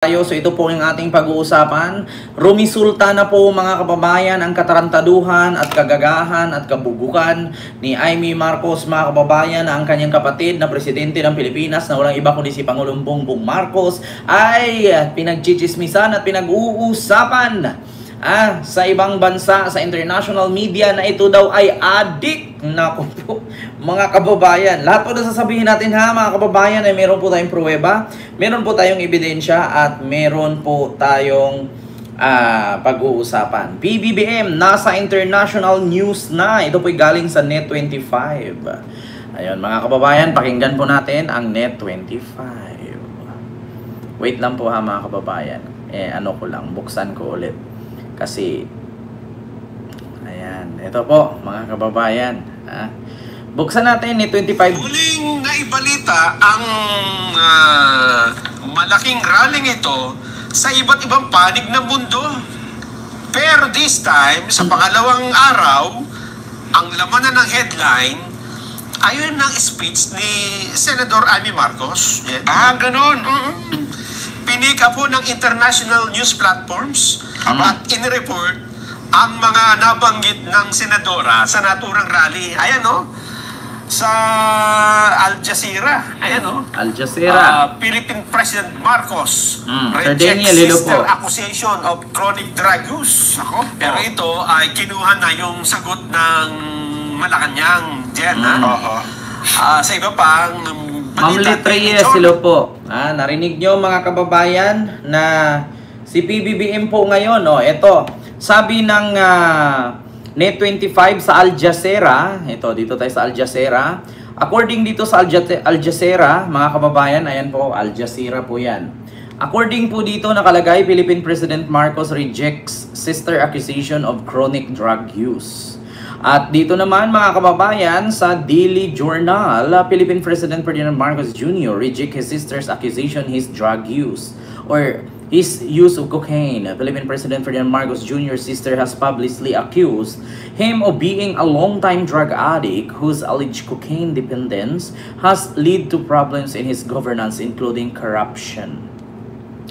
So ito po yung ating pag-uusapan. Rumisulta na po mga kababayan ang katarantaduhan at kagagahan at kabugukan ni Imee Marcos mga kababayan na ang kanyang kapatid na presidente ng Pilipinas na walang iba kundi si Pangulong Bongbong Marcos ay pinagchichismisan at pinag-uusapan sa ibang bansa, sa international media na ito daw ay adik. Naku po, mga kababayan. Lahat po na sasabihin natin mga kababayan ay meron po tayong pruweba, meron po tayong ebidensya at meron po tayong pag-uusapan. PBBM, nasa international news na. Ito po'y galing sa Net25. Ayun mga kababayan, pakinggan po natin ang Net25. Wait lang po mga kababayan. Buksan ko ulit. Kasi, ayan, ito po mga kababayan. Buksan natin ni 25. Muling naibalita ang malaking rallying ito sa iba't ibang panig ng mundo. Pero this time, sa pangalawang araw, ang lamanan ng headline, ayon ng speech ni Senador Imee Marcos. Ganun. Pinika po ng international news platforms at in-report ang mga nabanggit ng senadora sa naturang rally. Ayan sa Al Jazeera. Ayan Al Jazeera. Philippine President Marcos rejects sister accusation of chronic drug use. Pero ito ay kinuha na yung sagot ng Malacanang. Sa iba pang Ma'am Litreyes, hello po. Narinig nyo mga kababayan na si PBBM po ngayon, ito, sabi ng Net25 sa Al Jazeera, dito tayo sa Al Jazeera, according dito sa Al Jazeera, mga kababayan, ayan po, Al Jazeera po yan. According po dito nakalagay, Philippine President Marcos rejects sister accusation of chronic drug use. At dito naman mga kababayan sa Daily Journal, Philippine President Ferdinand Marcos Jr. rejects his sister's accusation his drug use or his use of cocaine. Philippine President Ferdinand Marcos Jr.'s sister has publicly accused him of being a long-time drug addict whose alleged cocaine dependence has led to problems in his governance including corruption.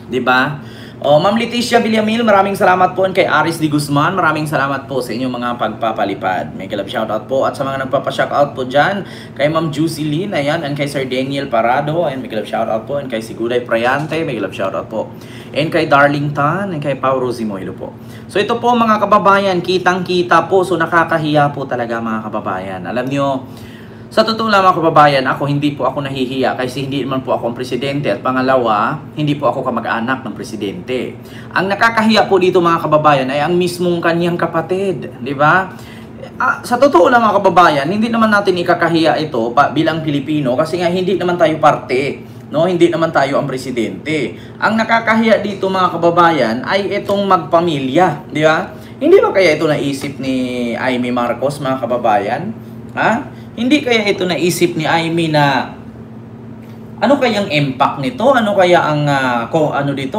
Diba? Ma'am Leticia Villamil, maraming salamat po. Kay Aris Di Guzman, maraming salamat po sa inyong mga pagpapalipad. May kalab shoutout po. At sa mga nagpapashoutout po dyan, kay Ma'am Juicy Lynn, ayan, and kay Sir Daniel Parado, ayan, may kalab shoutout po. And kay Siguday Prayante, may kalab shoutout po. And kay Darling Tan, and kay Pao Rosimoilo po. So ito po mga kababayan, kitang-kita po. So nakakahiya po talaga mga kababayan. Alam nyo, sa totoo lang mga kababayan, hindi po ako nahihiya kasi hindi naman po ako ang presidente. At pangalawa, hindi po ako kamag-anak ng presidente. Ang nakakahiya po dito mga kababayan ay ang mismong kanyang kapatid. Di ba? Sa totoo lang mga kababayan, hindi naman natin ikakahiya ito bilang Pilipino kasi nga hindi naman tayo parte. Hindi naman tayo ang presidente. Ang nakakahiya dito mga kababayan ay itong magpamilya. Di ba? Hindi ba kaya ito naisip ni Imee Marcos mga kababayan? Hindi kaya ito naisip ni Imee na ano kayang impact nito? Ano kaya ang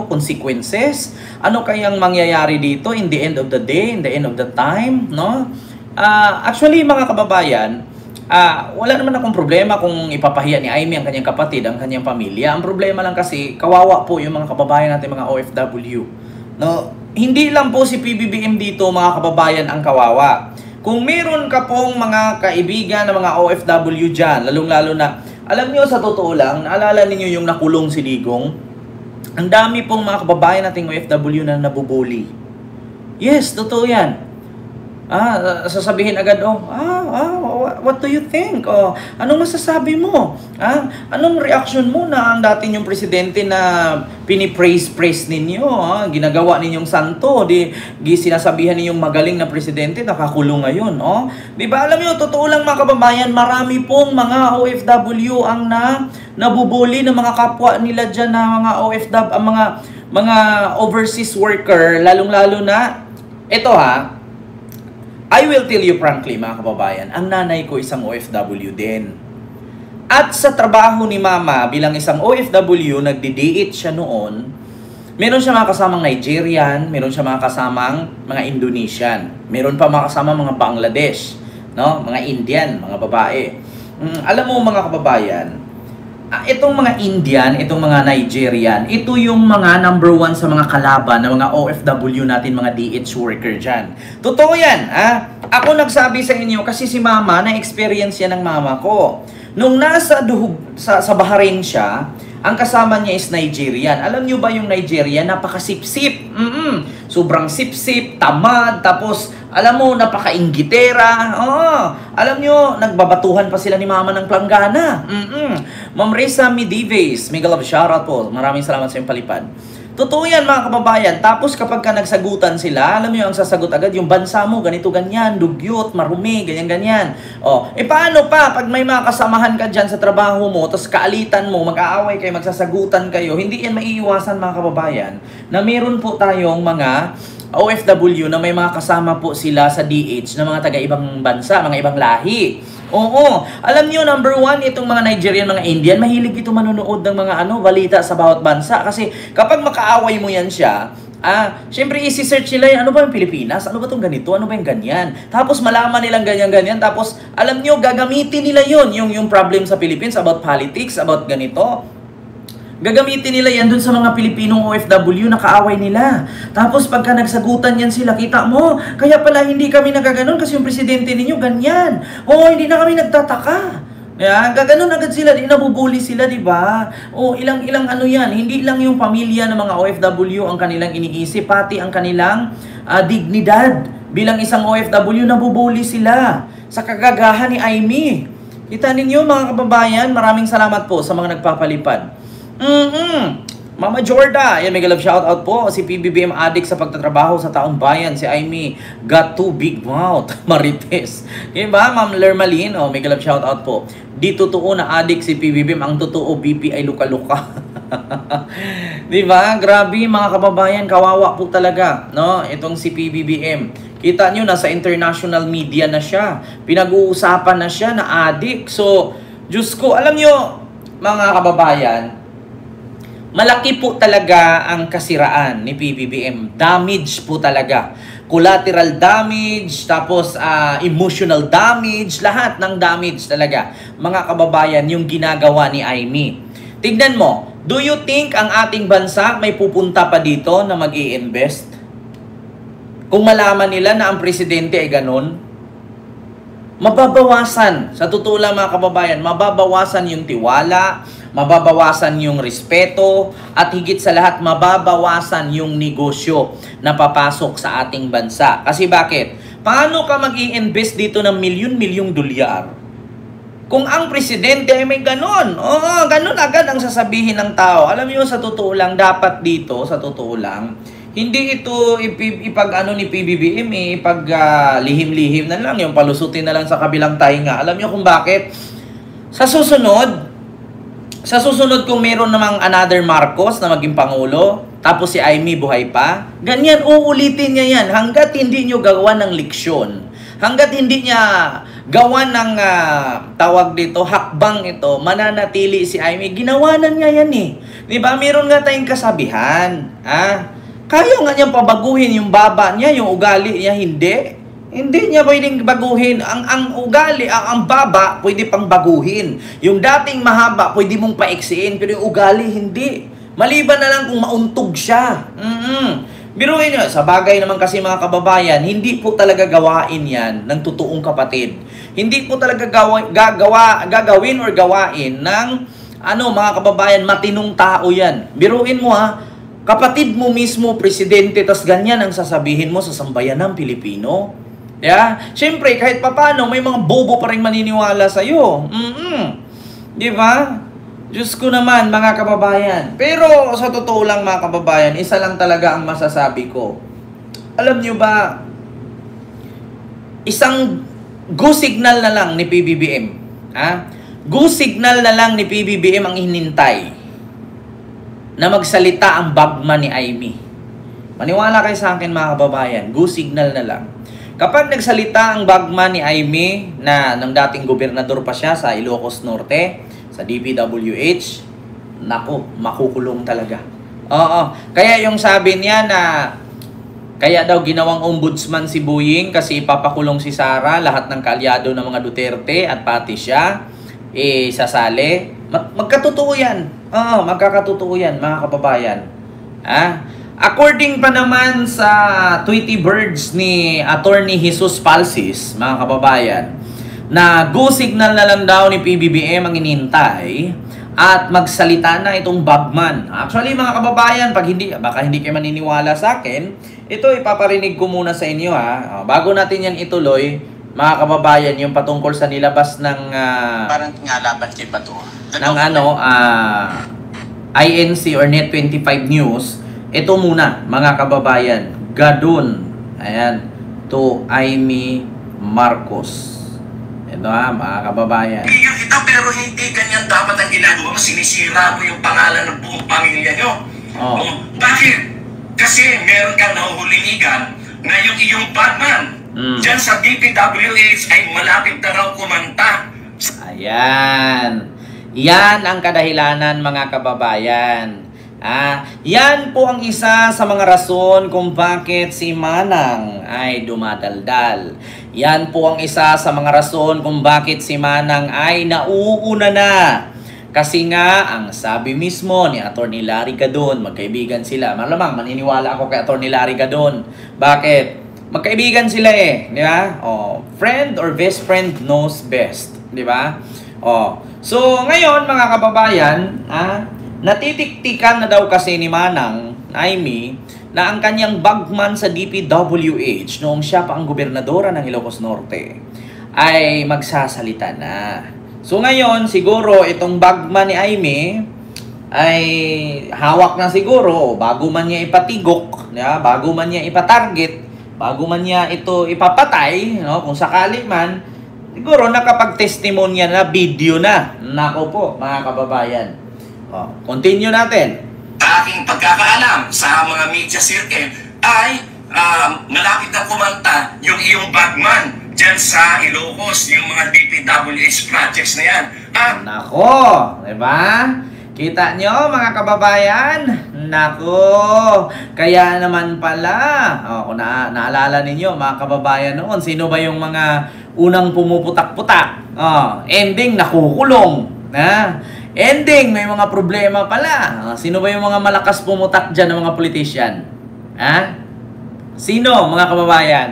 consequences? Ano kayang mangyayari dito in the end of the day, in the end of the time, actually mga kababayan, wala naman akong problema kung ipapahiya ni Imee ang kanyang kapatid, ang kanyang pamilya. Ang problema lang kasi kawawa po yung mga kababayan natin, mga OFW. Hindi lang po si PBBM dito mga kababayan ang kawawa. Kung meron ka pong mga kaibigan na mga OFW dyan, lalong-lalo na, alam nyo sa totoo lang, naalala ninyo yung nakulong si Digong? Ang dami pong mga kababayan nating OFW na nabubuli. Yes, totoo yan. Sasabihin agad, what do you think? Anong masasabi mo? Anong reaction mo na ang dati yung presidente na pinipraise ninyo? Ginagawa ninyong santo, sinasabihan ninyong magaling na presidente, nakakulong ngayon. Di ba? Alam niyo, totoo lang mga kababayan, marami pong mga OFW ang nabubuli ng mga kapwa nila dyan na mga OFW, ang mga overseas worker, lalong-lalo na, ito I will tell you frankly mga kababayan, ang nanay ko isang OFW din. At sa trabaho ni mama bilang isang OFW, nagdi-DH siya noon, meron siya mga kasamang Nigerian, meron siya mga kasamang mga Indonesian, meron pa mga kasamang mga Bangladesh, mga Indian, mga babae. Alam mo mga kababayan, itong mga Indian, itong mga Nigerian, ito yung mga number one sa mga kalaban ng mga OFW natin, mga DH worker dyan. Totoo yan, Ako nagsabi sa inyo kasi si mama, na-experience yan ng mama ko. Nung nasa sa Bahrain siya, ang kasama niya is Nigerian. Alam niyo ba yung Nigerian, napakasipsip. Sobrang sipsip, tamad, tapos alam mo, napaka-inggitera. Alam niyo, nagbabatuhan pa sila ni mama ng planggana. Ma'am Reza Midives, mega love shoutout po. Maraming salamat sa iyong palipad. Totoo yan mga kababayan. Tapos kapag ka nagsagutan sila, alam niyo ang sasagot agad, yung bansa mo, ganito, ganyan, dugyot, marumi, ganyan, ganyan. Paano pa, pag may mga kasamahan ka dyan sa trabaho mo, tapos kaalitan mo, mag-aaway kayo, magsasagutan kayo, hindi yan maiiwasan mga kababayan, na meron po tayong mga OFW na may mga kasama po sila sa DH na mga taga-ibang bansa, mga ibang lahi. Oo. Alam niyo, number one, itong mga Nigerian, mga Indian, mahilig ito manonood ng mga balita sa bawat bansa. Kasi kapag makaaway mo yan siya, syempre isi-search nila yung ano ba yung Pilipinas? Ano ba itong ganito? Ano ba yung ganyan? Tapos malaman nilang ganyan-ganyan. Tapos alam niyo, gagamitin nila yun. Yung problem sa Philippines about politics, about ganito. Gagamitin nila yan dun sa mga Pilipinong OFW na kaaway nila. Tapos pagka nagsagutan yan sila, kita mo, kaya pala hindi kami nagaganon kasi yung presidente ninyo ganyan. Hindi na kami nagtataka. Gaganon agad sila, nabubuli sila, di ba? Ilang ano yan, hindi lang yung pamilya ng mga OFW ang kanilang iniisip, pati ang kanilang dignidad. Bilang isang OFW, nabubuli sila sa kagagahan ni Aimee. Kita ninyo mga kababayan, maraming salamat po sa mga nagpapalipad. Mama Jorda, yan, mega love shoutout po. Si PBBM addict sa pagtatrabaho sa taong bayan. Si Aimee got too big mouth. Marites. Diba, Ma'am Lermalin? Mega love shoutout po. Di totoo na addict si PBBM. Ang totoo, BP ay luka-luka. Diba? Grabe mga kababayan, kawawa po talaga, no? Itong si PBBM. Kita nyo, nasa international media na siya. Pinag-uusapan na siya na addict. So, Diyos ko, alam nyo, mga kababayan, malaki po talaga ang kasiraan ni PBBM. Damage po talaga. Collateral damage, tapos emotional damage, lahat ng damage talaga. Mga kababayan, yung ginagawa ni Aimee. Tignan mo, do you think ang ating bansa may pupunta pa dito na mag-i-invest? Kung malaman nila na ang presidente ay ganun, mababawasan. Sa totoo lang mga kababayan, mababawasan yung tiwala, mababawasan yung respeto, at higit sa lahat, mababawasan yung negosyo na papasok sa ating bansa. Kasi bakit? Paano ka mag-i-invest dito ng milyon-milyong dolyar? Kung ang presidente ay may ganon. Ganon agad ang sasabihin ng tao. Alam niyo, sa totoo lang, dapat dito, sa totoo lang, hindi ito ipag-ano ni PBBM, lihim-lihim na lang, yung palusutin na lang sa kabilang tainga. Alam niyo kung bakit? Sa susunod kung meron namang another Marcos na maging Pangulo, tapos si Aimee buhay pa, ganyan, uulitin niya yan hanggat hindi nyo gawa ng leksyon. Hanggat hindi niya gawa ng tawag dito, hakbang ito, mananatili si Aimee. Ginawa na niya yan eh. Diba? Meron nga tayong kasabihan. Kaya nga niyang pabaguhin yung baba niya, yung ugali niya, hindi. Hindi niya pwedeng baguhin. Ang ugali, ang baba, pwede pang baguhin. Yung dating mahaba, pwede mong paiksiin. Pero yung ugali, hindi. Maliban na lang kung mauntog siya. Biruin nyo, sa bagay naman kasi mga kababayan, hindi po talaga gawain yan ng totoong kapatid. Hindi po talaga gagawin or gawain ng mga kababayan, matinong tao yan. Biruin mo kapatid mo mismo, presidente, tas ganyan ang sasabihin mo sa sambayanang Pilipino. Siyempre, kahit papano, may mga bobo pa rin maniniwala sa'yo. Di ba? Diyos ko naman, mga kababayan. Pero, sa totoo lang, mga kababayan, isa lang talaga ang masasabi ko. Alam nyo ba, isang go signal na lang ni PBBM. Go signal na lang ni PBBM ang hinintay na magsalita ang bagman ni Aimee. Maniwala kayo sa akin mga kababayan, go signal na lang. Kapag nagsalita ang bagman ni Aimee na ng dating gobernador pa siya sa Ilocos Norte, sa DPWH, naku, makukulong talaga. Kaya yung sabi niya na kaya daw ginawang ombudsman si Boying kasi ipapakulong si Sara, lahat ng kaalyado ng mga Duterte at pati siya, sasali. Magkatotoo yan. Oo, magkakatotoo yan, mga kababayan. According pa naman sa Tweety Birds ni Attorney Jesus Palsis, mga kababayan, na go signal na lang daw ni PBBM ang inintay at magsalita na itong Bagman. Actually, mga kababayan, baka hindi kayo maniniwala sa akin, ito ipaparinig ko muna sa inyo bago natin yan ituloy, mga kababayan, yung patungkol sa nilabas ng Parang nga laban kay Bato. ng INC or Net25 News. Ito muna, mga kababayan, gadun, ayan, to Amy Marcos. Ito mga kababayan. Kaibigan kita pero hindi ganyan dapat ang ginagawa mo. Sinisira mo yung pangalan ng buong pamilya nyo. Bakit? Kasi meron kang nahuhulinigan na yung iyong Batman. Diyan sa DPWH ay malapit na raw kumanta. Ayan. Yan ang kadahilanan, mga kababayan. Yan po ang isa sa mga rason kung bakit si Manang ay dumadaldal. Yan po ang isa sa mga rason kung bakit si Manang ay nauuna na. Kasi nga, ang sabi mismo ni Atty. Larry Gadon, magkaibigan sila. Malamang, maniniwala ako kay Atty. Larry Gadon. Bakit? Magkaibigan sila di ba? Friend or best friend knows best, di ba? So, ngayon, mga kababayan, natitiktikan na daw kasi ni Manang, Amy, na ang kanyang bagman sa DPWH noong siya pa ang gobernadora ng Ilocos Norte ay magsasalita na. So ngayon, siguro itong bagman ni Amy ay hawak na siguro bago man niya ipatigok, bago man niya ipatarget, bago man niya ito ipapatay, kung sakali man, siguro nakapag-testimonya na video na. Nako po, mga kababayan. Continue natin. Sa aking pagkakaalam sa mga media circle ay malapit na kumanta yung iyong bagman dyan sa Ilocos, yung mga DPWH projects na yan. Nako, diba? Kita nyo, mga kababayan? Nako, kaya naman pala, kung naalala ninyo, mga kababayan noon, sino ba yung mga unang pumuputak-putak? Ending, nakukulong. Ending, may mga problema pala. Sino ba yung mga malakas pumutak dyan ng mga politician? Sino, mga kababayan?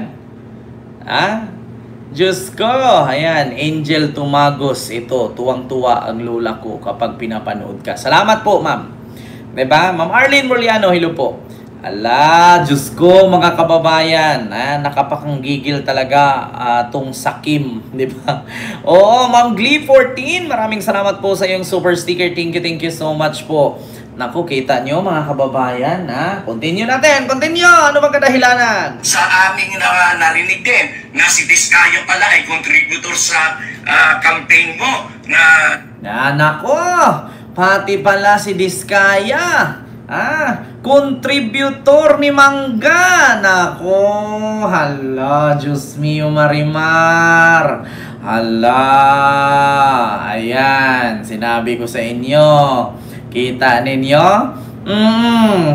Diyos ko, ayan, Angel Tumagos, ito, tuwang-tuwa ang lola ko kapag pinapanood ka. Salamat po, ma'am. Diba? Ma'am Arlene Moriano, hello po. Ala, Diyos ko, mga kababayan, nakapakanggigil talaga tong sakim, di ba? Oo, Ma'am Glee 14, maraming salamat po sa iyong super sticker. Thank you so much po. Naku, kita nyo, mga kababayan, Continue natin, continue! Ano bang kadahilanan? Sa aming narinig din na si Diskaya pala ay contributor sa campaign mo na... Nako, pati pala si Diskaya. Contributor ni Mangga. Nako, hala, Diyos mio Marimar. Hala, ayan, sinabi ko sa inyo. Kita ninyo?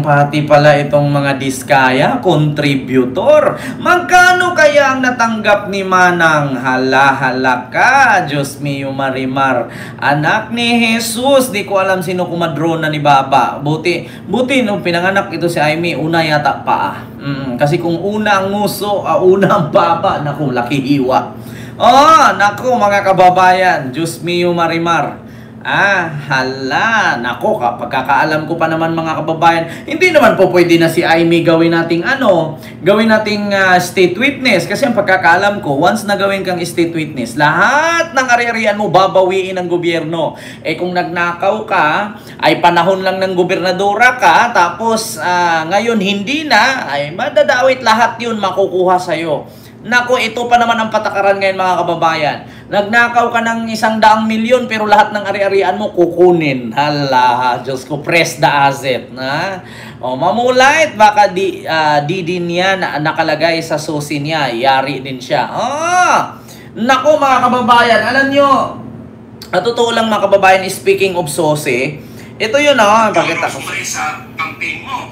Pati pala itong mga Diskaya, contributor. Magkano kaya ang natanggap ni Manang? Hala ka, Diyos mio Marimar. Anak ni Jesus, di ko alam sino kumadrona ni Baba. Buti nung pinanganak ito si Amy, una yata pa. Kasi kung una ang nguso, una ang baba, naku, laki hiwa. Naku, mga kababayan, Diyos mio Marimar. Hala, nako, pagkakaalam ko pa naman, mga kababayan, hindi naman po pwede na si Amy gawin nating state witness. Kasi ang pagkakaalam ko, once na gawin kang state witness, lahat ng ari-arian mo babawiin ng gobyerno. Kung nagnakaw ka, ay panahon lang ng gobernadora ka, tapos ngayon hindi na, ay madadawit lahat yun makukuha sa'yo. Nako, ito pa naman ang patakaran ngayon, mga kababayan. Nagnakaw ka ng 100 milyon pero lahat ng ari-arian mo kukunin. Hala, Diyos ko, press the asset. Mamulait, baka di din niya nakalagay sa susi niya. Yari din siya. Nako, mga kababayan, alam nyo, totoo lang, mga kababayan, speaking of susi, ito yun, pakita ko. Sa campaign mo,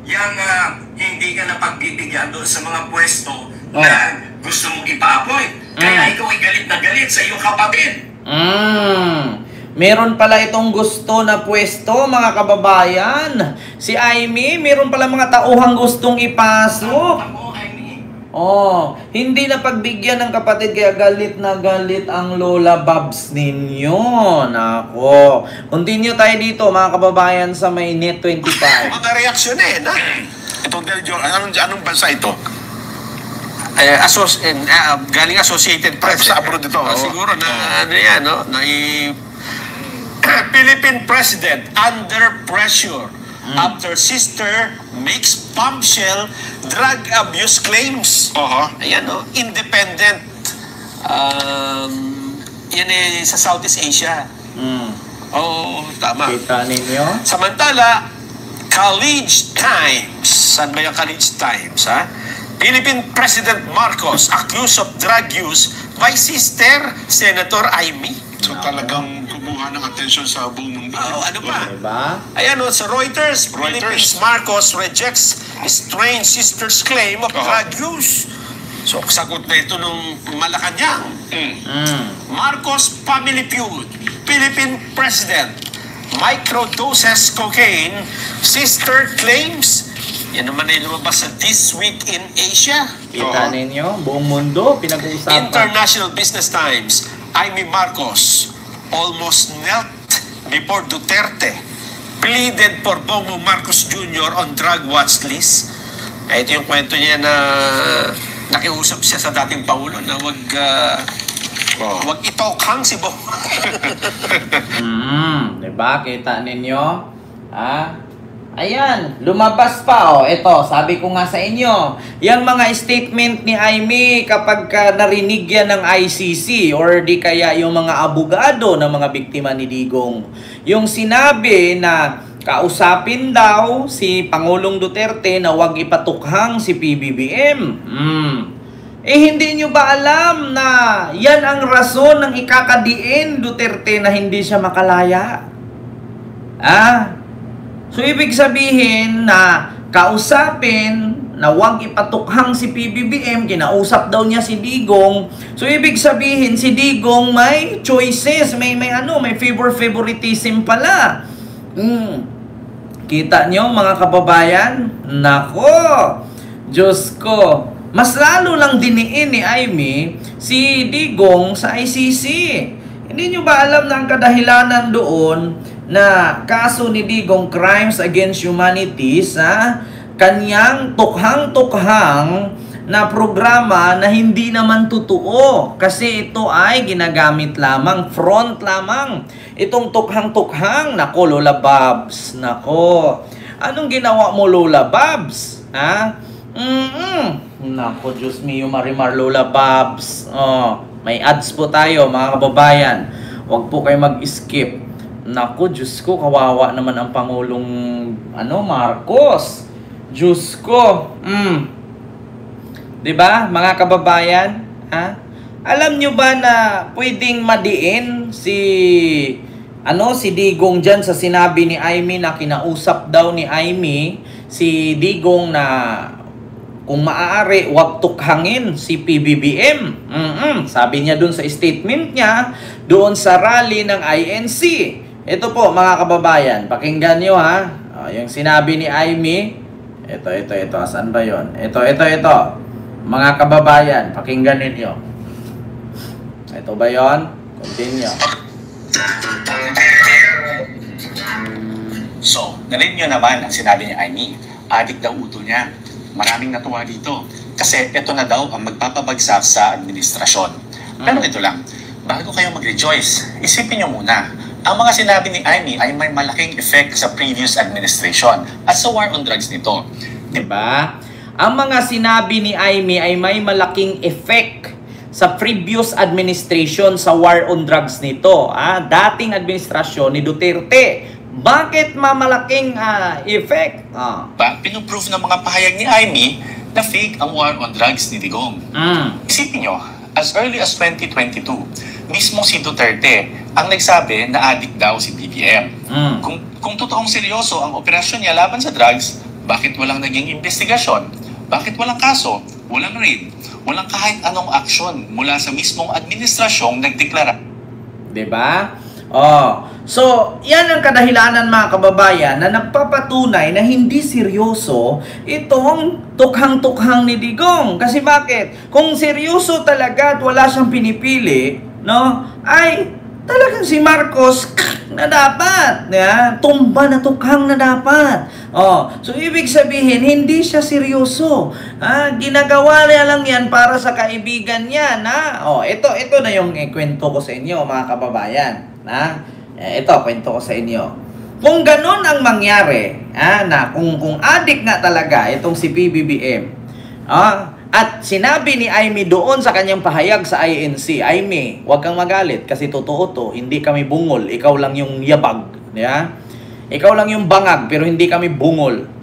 yung hindi ka na pagbibigyan doon sa mga pwesto na gusto mong ipa-appoint. Kaya ikaw ay galit na galit sa iyong kapatid. Meron pala itong gusto na pwesto, mga kababayan. Si Aimee, meron pala mga tauhang gustong ipasok. Oh, hindi na pagbigyan ng kapatid kaya galit na galit ang Lola Babs ninyo. Nako. Continue tayo dito, mga kababayan, sa may Net 25. Mga reaksyon na. Itong Deljo, anong bansa ito? Galing Associated Press. Sa abroad ito. Siguro na ano yan, no? Philippine President under pressure after sister makes bombshell drug abuse claims. Ayan, no? Independent. Yan sa Southeast Asia. Tama. Kita ninyo? Samantala, College Times. Saan ba yung College Times, ha? Philippine President Marcos accused of drug use by sister Senator Aimee. So talagang kumuha ng atensyon sa buong mundo. Ano pa? Diba? Ayan o, sa Reuters, Philippines Marcos rejects strange sister's claim of drug use. So, sagot na ito nung Malacanang. Marcos Family Feud, Philippine President, microdoses cocaine, sister claims. Yan naman ay lumabas sa This Week in Asia. Kita ninyo? Buong mundo, pinag-uusapan. International Business Times, Aimee Marcos almost knelt before Duterte, pleaded for Bongbong Marcos Jr. on drug watch list. Ito yung kwento niya na nakiusap siya sa dating Pangulo na wag itokhang si Bong. Diba? Kita ninyo? Ayan, lumabas pa. Ito, sabi ko nga sa inyo, yung mga statement ni Aimee kapag narinig yan ng ICC or di kaya yung mga abogado ng mga biktima ni Digong. Yung sinabi na kausapin daw si Pangulong Duterte na huwag ipatukhang si PBBM. Hindi nyo ba alam na yan ang rason ng ikakadiin Duterte na hindi siya makalaya? So, ibig sabihin na kausapin na huwag ipatukhang si PBBM, kinausap daw niya si Digong. So, ibig sabihin, si Digong may choices, may favoritism pala. Kita nyo, mga kababayan? Nako! Diyos ko! Mas lalo lang diniin ni Aimee si Digong sa ICC. Hindi nyo ba alam na ang kadahilanan doon na kaso ni Digong Crimes Against Humanity sa kanyang tukhang-tukhang na programa na hindi naman totoo kasi ito ay ginagamit lamang, front lamang. Itong tukhang-tukhang, nako Lola Babs, nako. Anong ginawa mo Lola Babs? Nako, Diyos mio, Marimar Lola Babs. May ads po tayo, mga kababayan. Huwag po kayo mag-skip. Naku, Diyos ko, kawawa naman ang Pangulong Marcos. Diyos ko. Diba, mga kababayan? Alam nyo ba na pwedeng madiin si Digong dyan sa sinabi ni Aimee na kinausap daw ni Aimee si Digong na kung maaari, huwag tukhangin si PBBM. Sabi niya dun sa statement niya, doon sa rally ng INC. Ito po, mga kababayan, pakinggan nyo yung sinabi ni Aimee. Ito. Saan ba yun? Ito. Mga kababayan, pakinggan ninyo. Ito ba yun? Continue. So, narinig nyo naman ang sinabi ni Aimee. Adik daw uto niya. Maraming natuwa dito. Kasi ito na daw ang magpapabagsak sa administrasyon. Pero ito lang, bago kayo mag-rejoice, isipin nyo muna, ang mga sinabi ni Aimee ay may malaking effect sa previous administration at sa war on drugs nito. Diba? Ang mga sinabi ni Aimee ay may malaking effect sa previous administration sa war on drugs nito. Dating administrasyon ni Duterte. Bakit mamalaking effect? Pinuprove ng mga pahayag ni Aimee na fake ang war on drugs ni Digong. Isipin nyo, as early as 2022, mismo si Duterte ang nagsabi na addict daw si BBM. Kung totoong seryoso ang operasyon niya laban sa drugs, bakit walang naging investigasyon? Bakit walang kaso? Walang raid? Walang kahit anong aksyon mula sa mismong administrasyong nagdeklara? Diba? So, yan ang kadahilanan mga kababayan na nagpapatunay na hindi seryoso itong tukhang-tukhang ni Digong. Kasi bakit? Kung seryoso talaga at wala siyang pinipili, no, ay talagang si Marcos na dapat, tumba na tukhang na dapat. So ibig sabihin hindi siya seryoso. Ginagawa niya lang 'yan para sa kaibigan niya na ito na yung kwento ko sa inyo mga kababayan. Ito kwento ko sa inyo. Kung ganun ang mangyari, na kung adik nga talaga itong si PBBM, at sinabi ni Aimee doon sa kanyang pahayag sa INC, Aimee, huwag kang magalit kasi totoo to, hindi kami bungol, ikaw lang yung yabag. Ikaw lang yung bangag, pero hindi kami bungol.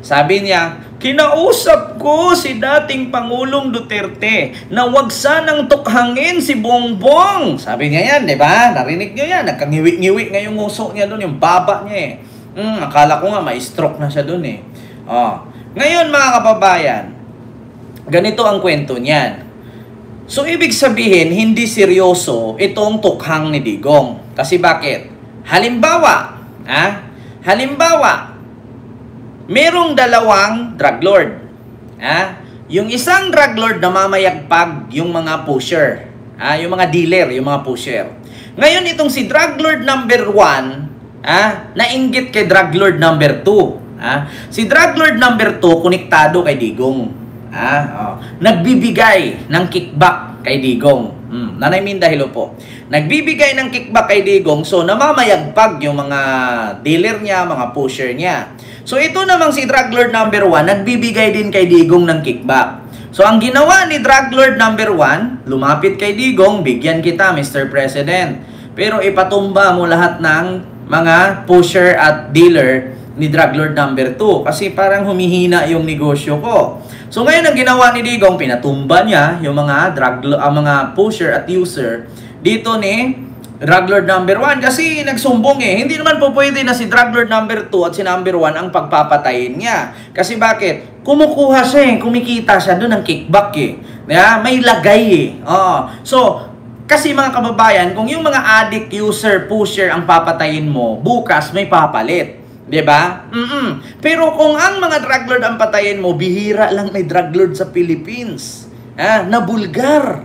Sabi niya, kinausap ko si dating Pangulong Duterte na huwag sanang tukhangin si Bongbong. Sabi niya yan, di ba? Narinig niyo yan. Nagkangiwi-ngiwi nga yung nguso niya doon, yung baba niya akala ko nga ma-stroke na siya doon Ngayon mga kababayan, ganito ang kwento niyan. So, ibig sabihin, hindi seryoso itong tukhang ni Digong. Kasi bakit? Halimbawa, merong dalawang drug lord. Yung isang drug lord na mamayagpag yung mga pusher. Yung mga dealer, yung mga pusher. Ngayon, itong si drug lord number 1, nainggit kay drug lord number 2. Si drug lord number 2, konektado kay Digong. Nagbibigay ng kickback kay Digong. Nanay Minda, hello po. Nagbibigay ng kickback kay Digong, so namamayagpag yung mga dealer niya, mga pusher niya. So ito namang si drug lord number 1, nagbibigay din kay Digong ng kickback. So ang ginawa ni drug lord number 1, lumapit kay Digong, bigyan kita Mr. President. Pero ipatumba mo lahat ng mga pusher at dealer ni drug lord number 2 kasi parang humihina yung negosyo ko. So ngayon ang ginawa ni Digong, pinatumba niya yung mga mga pusher at user dito ni drug lord number 1 kasi nagsumbong Hindi naman po pwede na si drug lord number 2 at si number 1 ang pagpapatayin niya. Kasi bakit? Kumukuha siya kumikita siya doon ng kickback May lagay So, kasi mga kababayan, kung yung mga addict, user, pusher ang papatayin mo, bukas may papalit. Diba? Pero kung ang mga drug lord ang patayin mo, bihira lang may drug lord sa Philippines. Na bulgar.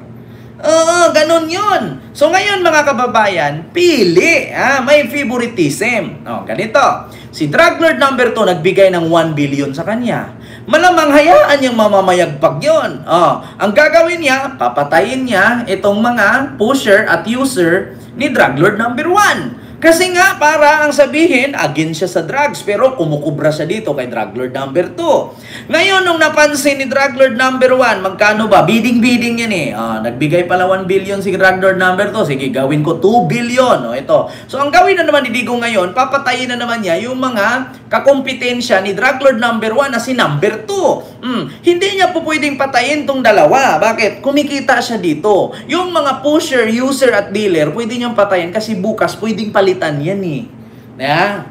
Ganun yun. So ngayon mga kababayan, pili. May favoritism. Ganito. Si drug lord number 2 nagbigay ng 1 billion sa kanya. Malamang hayaan niyang mamamayagpag yun. Ang gagawin niya, papatayin niya itong mga pusher at user ni drug lord number 1. Kasi nga, para ang sabihin, against siya sa drugs, pero kumukubra siya dito kay drug lord number 2. Ngayon, nung napansin ni drug lord number 1, magkano ba? Bidding-bidding yan nagbigay pala 1 billion si drug lord number 2. Sige, gawin ko 2 billion. Ito. So, ang gawin na naman ni Digong ngayon, papatayin na naman niya yung mga kakompetensya ni drug lord number 1 na si number 2. Hindi niya po pwedeng patayin tong dalawa. Bakit? Kumikita siya dito. Yung mga pusher, user at dealer, pwede niyang patayin kasi bukas pwedeng palitan yan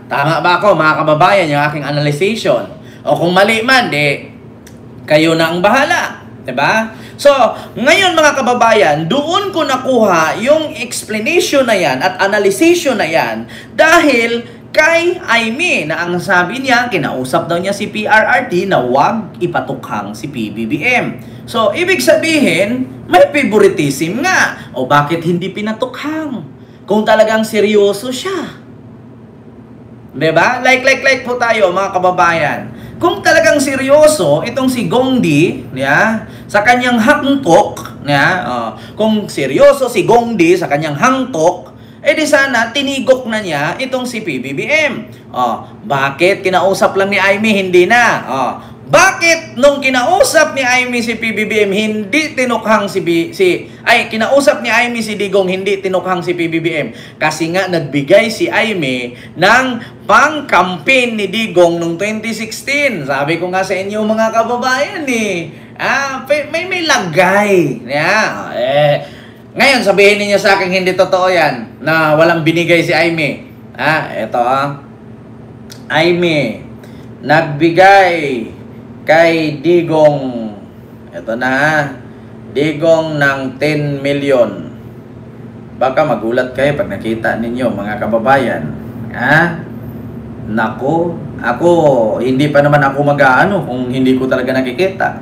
Tama ba ako mga kababayan yung aking analyzation? O kung mali man, kayo na ang bahala. Diba? So, ngayon mga kababayan, doon ko nakuha yung explanation na yan at analyzation na yan dahil kay Aimee na ang sabi niya, kinausap daw niya si PRRD na huwag ipatukhang si PBBM. So, ibig sabihin, may favoritism nga. O bakit hindi pinatukhang? Kung talagang seryoso siya. Diba? Like po tayo mga kababayan. Kung talagang seryoso, itong si Gongdi, sa kanyang hangtok, kung seryoso si Gongdi sa kanyang hangtok, di sana tinigok na niya itong si PBBM. Bakit kinausap lang ni Aimee, hindi na? Bakit nung kinausap ni Aimee si PBBM, hindi tinukhang kinausap ni Aimee si Digong, hindi tinukhang si PBBM? Kasi nga nagbigay si Aimee ng pang-campaign ni Digong noong 2016. Sabi ko nga sa inyo mga kababayan may lagay. Ngayon sabihin niyo sa akin hindi totoo yan na walang binigay si Aimee. Ito Aimee nagbigay kay Digong, ito na Digong ng 10 million. Baka magulat kayo pag nakita ninyo, mga kababayan. Nako, ako, hindi pa naman ako mag-aano kung hindi ko talaga nakikita.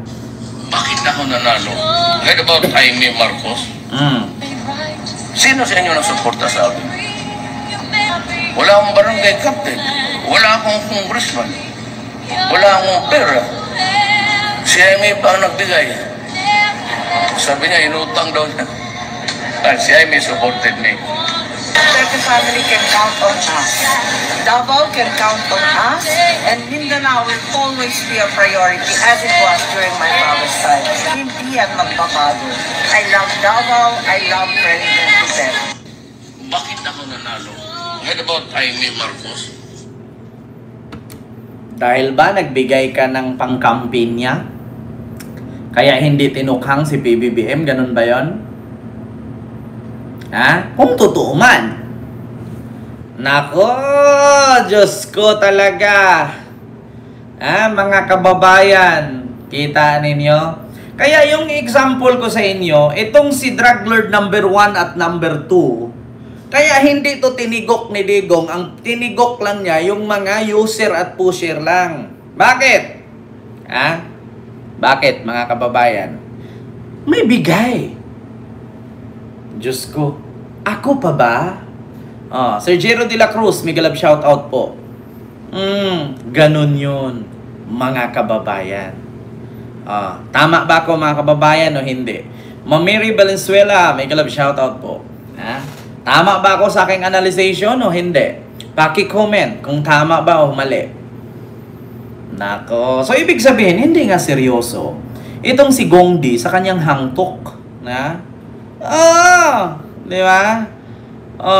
Bakit ako nanalo? Heard about Jaime Marcos? Sino sa inyo nagsuporta sa akin? Wala akong barangay captain. Wala akong congressman. Wala akong pera. Si Jaime pa ang nagbigay. Sabi niya, inutang daw niya. Si Jaime supported me. The family can count on us. Davao can count on us. And Mindanao will always be a priority as it was during my father's time. Hindi yan magbabago. I love Davao. I love President Duterte. Bakit ako nanalo? Heard about Jaime Marcos? Dahil ba nagbigay ka ng pang-campaign niya? Kaya hindi tinukhang si PBBM? Ganun ba yon? Kung totoo man. Nako, Diyos ko talaga. Mga kababayan, kita ninyo? Kaya yung example ko sa inyo, itong si drug lord number 1 at number 2, kaya hindi to tinigok ni Digong. Ang tinigok lang niya yung mga user at pusher lang. Bakit? Bakit, mga kababayan? May bigay. Diyos ko, ako pa ba? Sir Jero de la Cruz, mega love shoutout po. Ganun yun, mga kababayan. Tama ba ako, mga kababayan, o hindi? Ma'am Mary Valenzuela, mega love shoutout po. Tama ba ako sa aking analyzation o hindi? Paki-comment kung tama ba o mali. Nako. So, ibig sabihin, hindi nga seryoso. Itong si Gongdi sa kanyang hangtok. Di ba?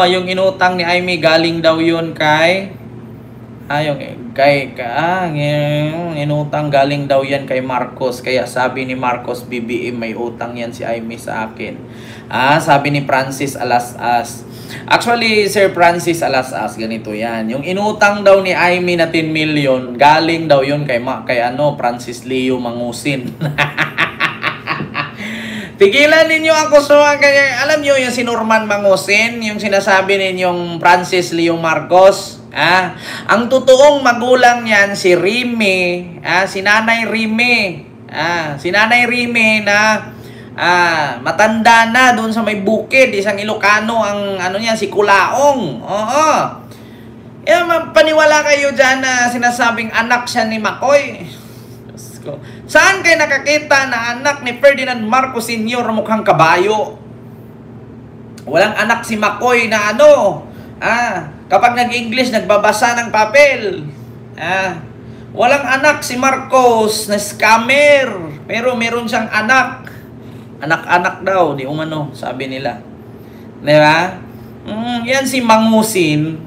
Yung inutang ni Jaime galing daw yun kay... inutang galing daw yan kay Marcos. Kaya sabi ni Marcos, BBM, may utang yan si Jaime sa akin. Sabi ni Francis Alasas. Actually, Sir Francis Alasas, ganito yan. Yung inutang daw ni Jaime na 10 million, galing daw yun kay Francis Leo Mangusin. Tigilan ninyo ako kaya alam nyo yung si Norman Mangusin, yung sinasabi ninyong Francis Leo Marcos. Ang totoong magulang niyan si Rime, si Nanay Rime. Si Nanay Rime na matanda na doon sa may bukid, isang Ilocano ang niya, si Kulaong. Paniwala kayo dyan na sinasabing anak siya ni Makoy. Saan kayo nakakita na anak ni Ferdinand Marcos Sr. mukhang kabayo? Walang anak si Makoy na kapag nag-English, nagbabasa ng papel. Walang anak si Marcos na scammer. Pero meron siyang anak. Anak-anak daw, di umano, sabi nila. Diba? Yan si Mangusin,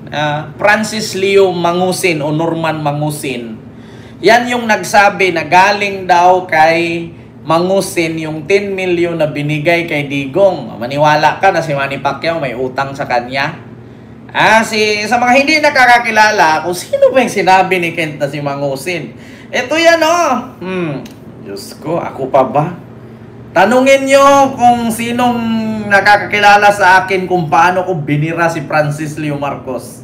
Francis Leo Mangusin o Norman Mangusin. Yan yung nagsabi na galing daw kay Mangusin yung 10 million na binigay kay Digong. Maniwala ka na si Manny Pacquiao may utang sa kanya? Sa mga hindi nakakakilala, kung sino ba yung sinabi ni Kent na si Mangusin? Ito yan, Diyos ko, ako pa ba? Tanungin nyo kung sinong nakakakilala sa akin kung paano ko binira si Francis Leo Marcos.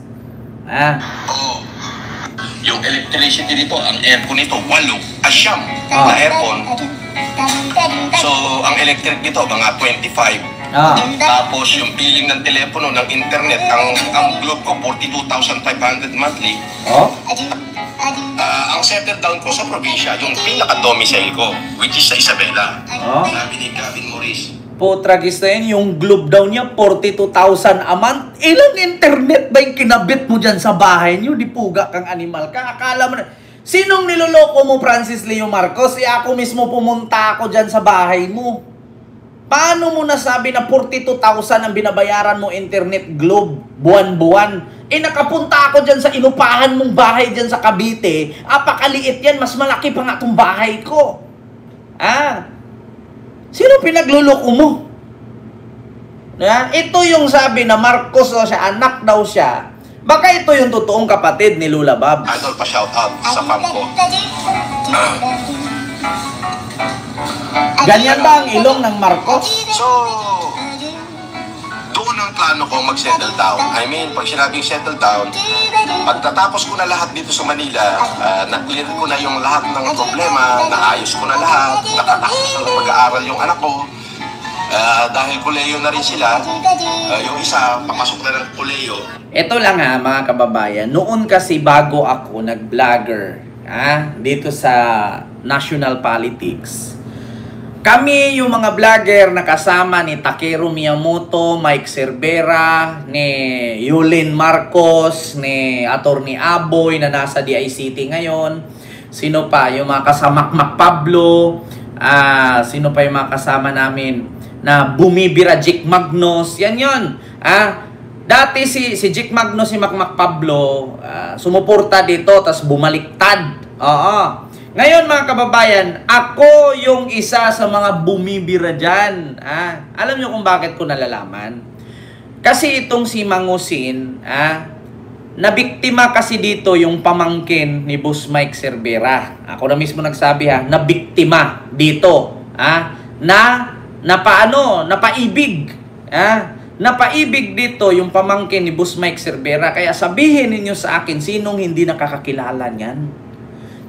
Yung electricity dito, ang aircon nito, 8, asyam na aircon. So, ang electric dito, mga 25. Tapos, yung billing ng telepono, ng internet, ang globe ko, 42,500 monthly. Ang settle down ko sa probinsya, yung pinaka-domicile ko, which is sa Isabela. Sabi ni Gavin Maurice. Potragis na yun, yung globe daw niya, 42,000 a month. Ilang internet ba yung kinabit mo dyan sa bahay niyo? Di puga kang animal ka. Akala mo na, sinong niloloko mo, Francis Leo Marcos? Ako mismo pumunta ako dyan sa bahay mo. Paano mo nasabi na 42,000 ang binabayaran mo internet globe buwan-buwan? Nakapunta ako dyan sa inupahan mong bahay dyan sa Cavite. Apakaliit yan, mas malaki pa nga itong bahay ko. Sino pinagluloko mo? Ito yung sabi na Marcos daw siya, anak daw siya. Baka ito yung totoong kapatid ni Lula Bob. Idol pa shout out sa fam ko. Ganyan ba ang ilong ng Marcos? So, doon ang klase plano kong mag-settle down. I mean, pag sinabing settle down, pagtatapos ko na lahat dito sa Manila, na-clear ko na yung lahat ng problema, naayos ko na lahat, nakatapos na mag-aaral yung anak ko. Dahil kuleyo na rin sila, yung isa, papasok na ng kuleyo. Ito lang ha, mga kababayan. Noon kasi bago ako nag-vlogger dito sa national politics, kami yung mga vlogger na kasama ni Takeru Miyamoto, Mike Cervera, ni Yulin Marcos, ni Attorney Aboy na nasa DICT ngayon. Sino pa? Yung mga kasama Mac Pablo. Sino pa yung mga kasama namin na bumibira? Jake Magnos. Yan yun. Dati si Jake Magnos, si Mac Pablo, sumuporta dito, tas bumaliktad. Oo. Ngayon mga kababayan, ako yung isa sa mga bumibira dyan. Alam nyo kung bakit ko nalalaman? Kasi itong si Mangusin, nabiktima kasi dito yung pamangkin ni Boss Mike Cervera. Ako na mismo nagsabi nabiktima dito. Napaibig. Napaibig dito yung pamangkin ni Boss Mike Cervera. Kaya sabihin ninyo sa akin, sinong hindi nakakakilala niyan?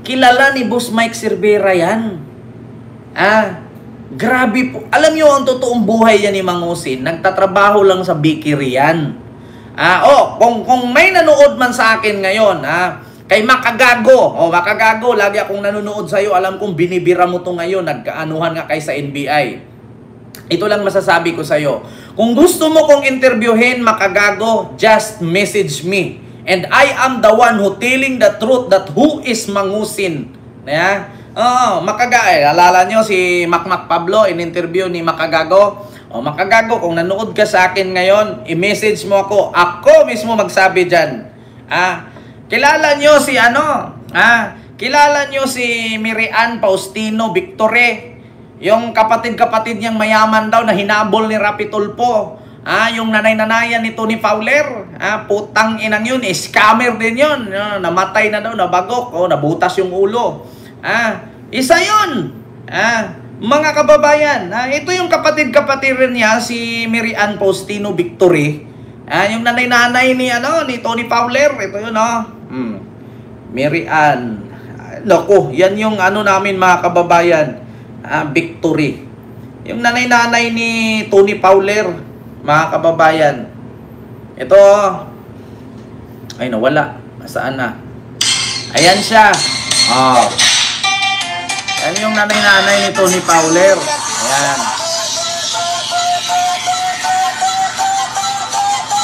Kilala ni Boss Mike Cervera yan. Grabe po. Alam nyo ang totoong buhay yan ni Mangusin. Nagtatrabaho lang sa bakery yan. Kung may nanood man sa akin ngayon, kay Makagago. Makagago, lagi akong nanonood sa'yo. Alam kong binibira mo to ngayon. Nagkaanuhan nga kay sa NBI. Ito lang masasabi ko sa'yo. Kung gusto mo kong interviewin, Makagago, just message me. And I am the one who telling the truth that who is Mangusin. Alala nyo si Mac Pablo, in-interview ni Makagago. Makagago, kung nanood ka sa akin ngayon, i-message mo ako. Ako mismo magsabi dyan. Kilala nyo si kilala nyo si Mirian Faustino Victore. Yung kapatid-kapatid niyang mayaman daw na hinabol ni Rapi Tulfo. Yung nanay-nanayan ni Tony Fowler, putang inang yun, scammer din yun. Namatay na daw, nabagok, nabutas yung ulo. Isa yun. Mga kababayan, ito yung kapatid-kapatid rin niya, si Mirian Faustino Victory. Yung nanay-nanay ni Tony Fowler, ito yun, Mirian. Naku, yan yung namin mga kababayan, Victory. Yung nanay-nanay ni Tony Fowler, mga kababayan. Ito. Ay, nawala. Saan na? Ayan siya. Yan yung nanay-nanay ni Tony Fowler. Ayan.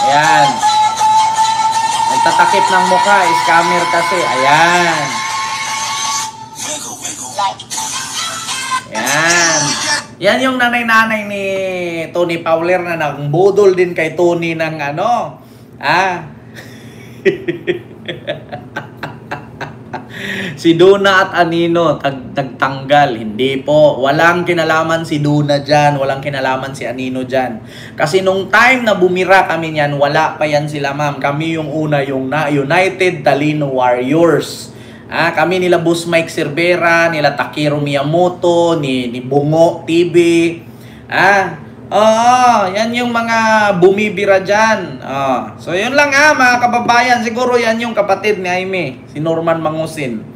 Ayan. Nagtatakip ng mukha. Scammer kasi. Ayan. Ayan. Yan yung nanay-nanay ni Tony Fowler na nagbudol din kay Tony ng si Duna at Anino tagtanggal. Hindi po. Walang kinalaman si Duna dyan. Walang kinalaman si Anino dyan. Kasi nung time na bumira kami niyan, wala pa yan sila, ma'am. Kami yung una, yung United Talino Warriors. Kami nila Boss Mike Cervera, nila Takeru Miyamoto, ni Bungo TV. Yan yung mga bumibira dyan. So yun lang mga kababayan. Siguro yan yung kapatid ni Jaime, si Norman Mangusin.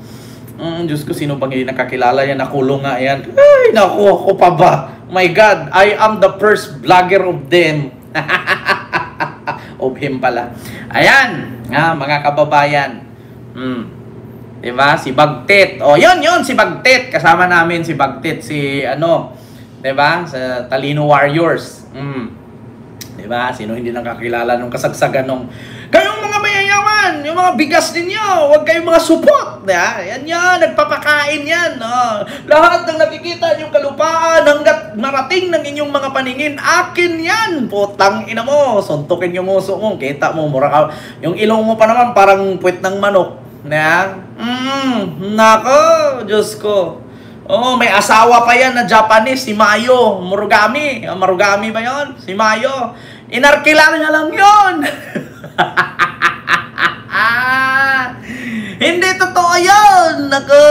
Diyos ko, sino pang hindi nakakilala yan? Nakulong nga yan. Ay, naku, ako pa ba? My God, I am the first vlogger of them. Of him pala. Ayan, mga kababayan. Diba? Si Bagtet. Yun, si Bagtet. Kasama namin si Bagtet. Si, diba? Sa Talino Warriors. Diba? Sino hindi nakakilala nung kasagsagan nung, kayong mga mayayaman, yung mga bigas ninyo, huwag kayong mga supot. Diba? Yan, nagpapakain yan. Lahat ng nakikita yung kalupaan hanggat marating ng inyong mga paningin, akin yan. Putang ina mo. Suntukin yung uso mo. Kita mo, mura ka. Yung ilong mo pa naman, parang puwet ng manok. Nako, Diyos ko. May asawa pa yan na Japanese, si Mayo Marugami. Marugami ba yon? Si Mayo. Inarkilan niya lang yon. Hindi totoo yun. Nako,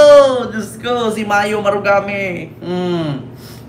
Diyos ko, si Mayo Marugami.